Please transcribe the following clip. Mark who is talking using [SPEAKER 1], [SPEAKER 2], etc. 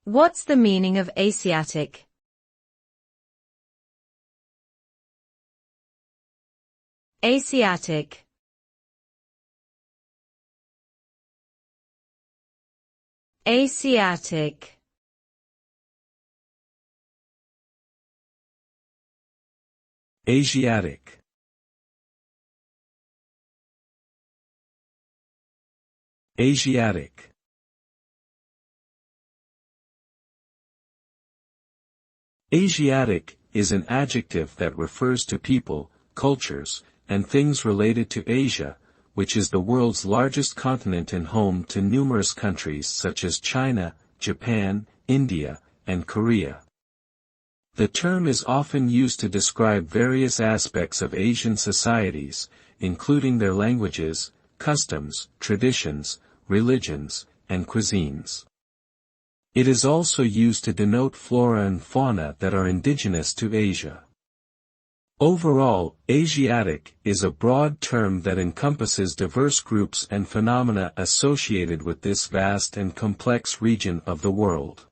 [SPEAKER 1] What's the meaning of Asiatic? Asiatic. Asiatic.
[SPEAKER 2] Asiatic. Asiatic. Asiatic is an adjective that refers to people, cultures, and things related to Asia, which is the world's largest continent and home to numerous countries such as China, Japan, India, and Korea. The term is often used to describe various aspects of Asian societies, including their languages, customs, traditions, religions, and cuisines. It is also used to denote flora and fauna that are indigenous to Asia. Overall, Asiatic is a broad term that encompasses diverse groups and phenomena associated with this vast and complex region of the world.